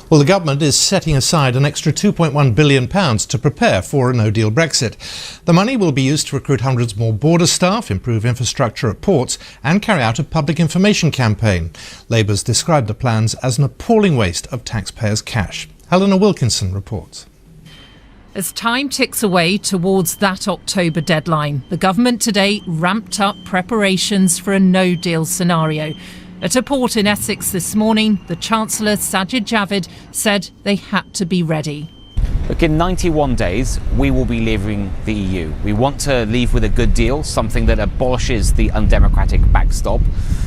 Well, the government is setting aside an extra £2.1 billion to prepare for a no-deal Brexit. The money will be used to recruit hundreds more border staff, improve infrastructure at ports and carry out a public information campaign. Labour's described the plans as an appalling waste of taxpayers' cash. Helena Wilkinson reports. As time ticks away towards that October deadline, the government today ramped up preparations for a no-deal scenario. At a port in Essex this morning, the Chancellor, Sajid Javid, said they had to be ready. Look, in 91 days, we will be leaving the EU. We want to leave with a good deal, something that abolishes the undemocratic backstop.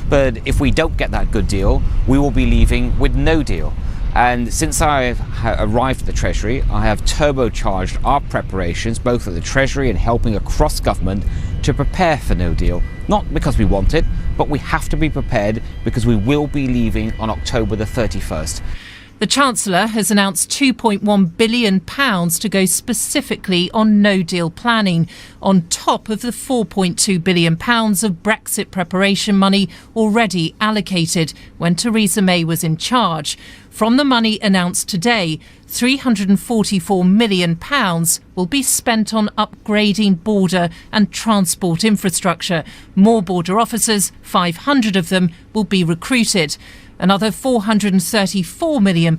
But if we don't get that good deal, we will be leaving with no deal. And since I arrived at the Treasury, I have turbocharged our preparations, both at the Treasury and helping across government, to prepare for no deal. Not because we want it, but we have to be prepared because we will be leaving on October the 31st. The Chancellor has announced £2.1 billion to go specifically on no-deal planning, on top of the £4.2 billion of Brexit preparation money already allocated when Theresa May was in charge. From the money announced today, £344 million will be spent on upgrading border and transport infrastructure. More border officers, 500 of them, will be recruited. Another £434 million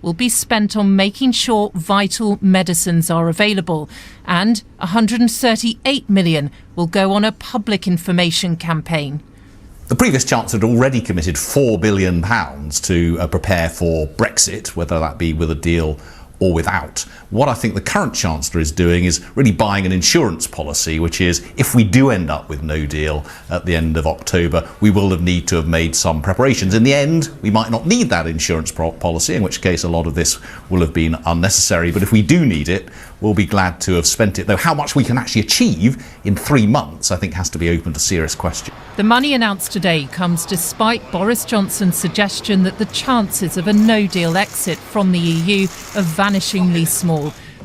will be spent on making sure vital medicines are available, and £138 million will go on a public information campaign. The previous Chancellor had already committed £4 billion to prepare for Brexit, whether that be with a deal or without. What I think the current Chancellor is doing is really buying an insurance policy, which is if we do end up with no deal at the end of October, we will need to have made some preparations. In the end, we might not need that insurance policy, in which case a lot of this will have been unnecessary. But if we do need it, we'll be glad to have spent it. Though how much we can actually achieve in 3 months, I think, has to be open to serious question. The money announced today comes despite Boris Johnson's suggestion that the chances of a no-deal exit from the EU are vanishingly small.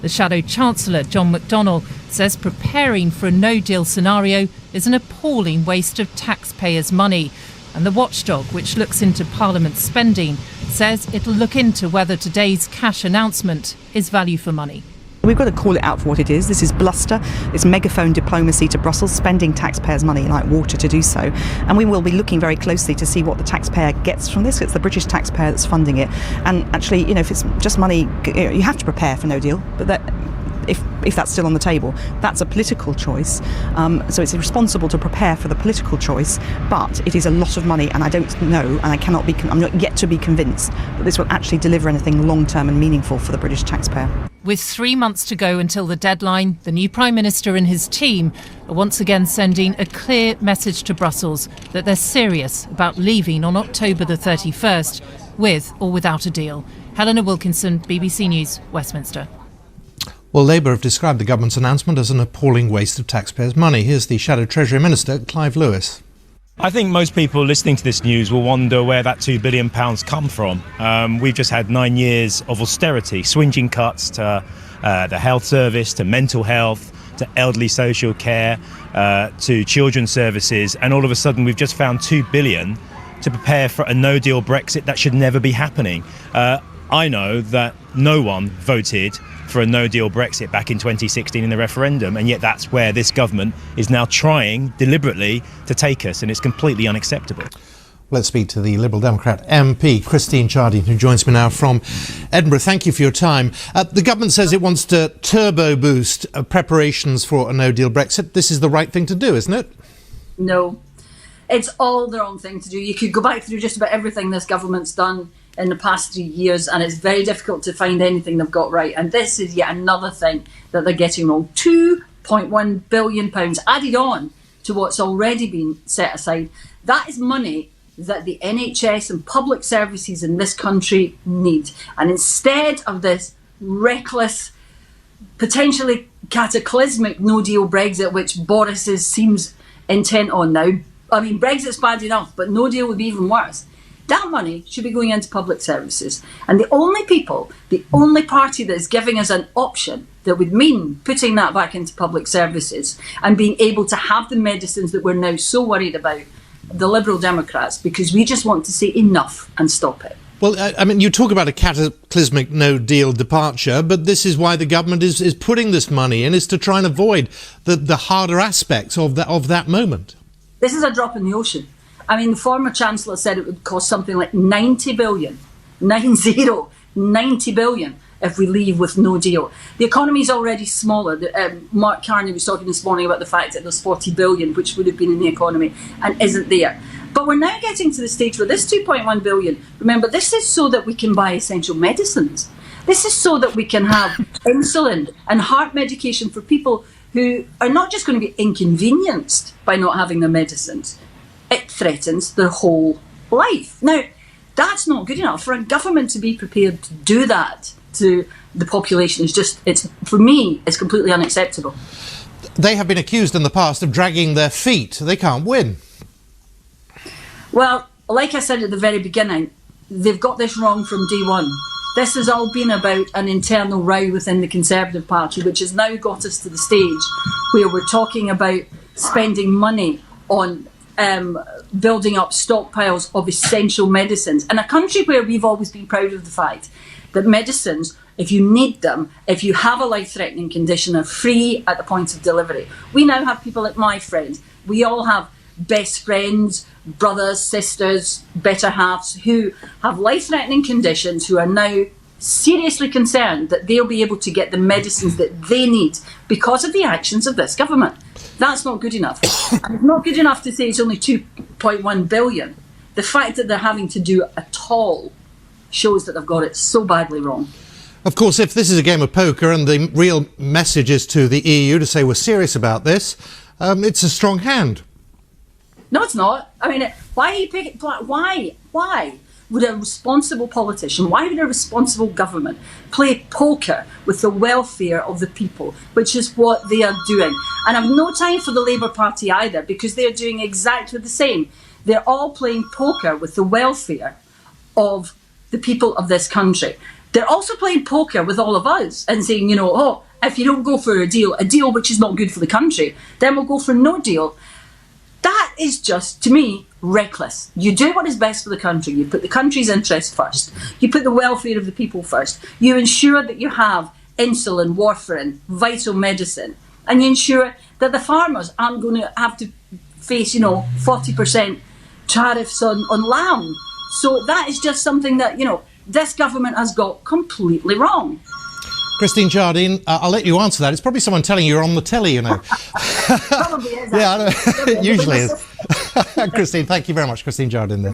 The Shadow Chancellor, John McDonnell, says preparing for a no-deal scenario is an appalling waste of taxpayers' money. And the watchdog, which looks into Parliament's spending, says it'll look into whether today's cash announcement is value for money. We've got to call it out for what it is. This is bluster. It's megaphone diplomacy to Brussels, spending taxpayers' money like water to do so. And we will be looking very closely to see what the taxpayer gets from this. It's the British taxpayer that's funding it. And actually, if it's just money, you have to prepare for no deal. But that, if that's still on the table, that's a political choice. So it's irresponsible to prepare for the political choice. But it is a lot of money, and I don't know, and I'm not yet to be convinced that this will actually deliver anything long-term and meaningful for the British taxpayer. With 3 months to go until the deadline, the new Prime Minister and his team are once again sending a clear message to Brussels that they're serious about leaving on October the 31st, with or without a deal. Helena Wilkinson, BBC News, Westminster. Well, Labour have described the government's announcement as an appalling waste of taxpayers' money. Here's the Shadow Treasury Minister, Clive Lewis. I think most people listening to this news will wonder where that £2 billion come from. We've just had 9 years of austerity, swinging cuts to the health service, to mental health, to elderly social care, to children's services, and all of a sudden we've just found £2 billion to prepare for a no-deal Brexit that should never be happening. I know that no one voted for a no-deal Brexit back in 2016 in the referendum, and yet that's where this government is now trying deliberately to take us, and it's completely unacceptable. Let's speak to the Liberal Democrat MP, Christine Jardine, who joins me now from Edinburgh. Thank you for your time. The government says it wants to turbo boost preparations for a no-deal Brexit. This is the right thing to do, isn't it? No, it's all the wrong thing to do. You could go back through just about everything this government's done in the past 3 years, and it's very difficult to find anything they've got right. And this is yet another thing that they're getting wrong. £2.1 billion added on to what's already been set aside. That is money that the NHS and public services in this country need. And instead of this reckless, potentially cataclysmic no-deal Brexit, which Boris seems intent on now, I mean, Brexit's bad enough, but no deal would be even worse. That money should be going into public services. And the only party that is giving us an option that would mean putting that back into public services and being able to have the medicines that we're now so worried about, the Liberal Democrats, because we just want to say enough and stop it. Well, I mean, you talk about a cataclysmic no-deal departure, but this is why the government is putting this money in, is to try and avoid the harder aspects of that moment. This is a drop in the ocean. I mean, the former Chancellor said it would cost something like 90 billion, 90 billion if we leave with no deal. The economy is already smaller. Mark Carney was talking this morning about the fact that there's 40 billion, which would have been in the economy, and isn't there. But we're now getting to the stage where this 2.1 billion, remember, this is so that we can buy essential medicines. This is so that we can have insulin and heart medication for people who are not just going to be inconvenienced by not having their medicines. It threatens their whole life. Now, that's not good enough. For a government to be prepared to do that to the population is just, for me, it's completely unacceptable. They have been accused in the past of dragging their feet. They can't win. Well, like I said at the very beginning, they've got this wrong from day one. This has all been about an internal row within the Conservative Party, which has now got us to the stage where we're talking about spending money on building up stockpiles of essential medicines. In a country where we've always been proud of the fact that medicines, if you need them, if you have a life-threatening condition, are free at the point of delivery. We now have people like my friends. We all have best friends, brothers, sisters, better halves who have life-threatening conditions, who are now seriously concerned that they'll be able to get the medicines that they need because of the actions of this government. That's not good enough. And it's not good enough to say it's only 2.1 billion. The fact that they're having to do it at all shows that they've got it so badly wrong. Of course, if this is a game of poker and the real message is to the EU to say we're serious about this, it's a strong hand. No, it's not. I mean, why are you picking? Why would a responsible politician, why would a responsible government play poker with the welfare of the people, which is what they are doing? And I've no time for the Labour Party either, because they're doing exactly the same. They're all playing poker with the welfare of the people of this country. They're also playing poker with all of us and saying, you know, oh, if you don't go for a deal which is not good for the country, then we'll go for no deal. That is just, to me, reckless. You do what is best for the country. You put the country's interest first. You put the welfare of the people first. You ensure that you have insulin, warfarin, vital medicine. And you ensure that the farmers aren't going to have to face, 40% tariffs on lamb. So that is just something that, this government has got completely wrong. Christine Jardine, I'll let you answer that. It's probably someone telling you you're on the telly, Probably is. Yeah, I know. It usually is. Christine, thank you very much. Christine Jardine there.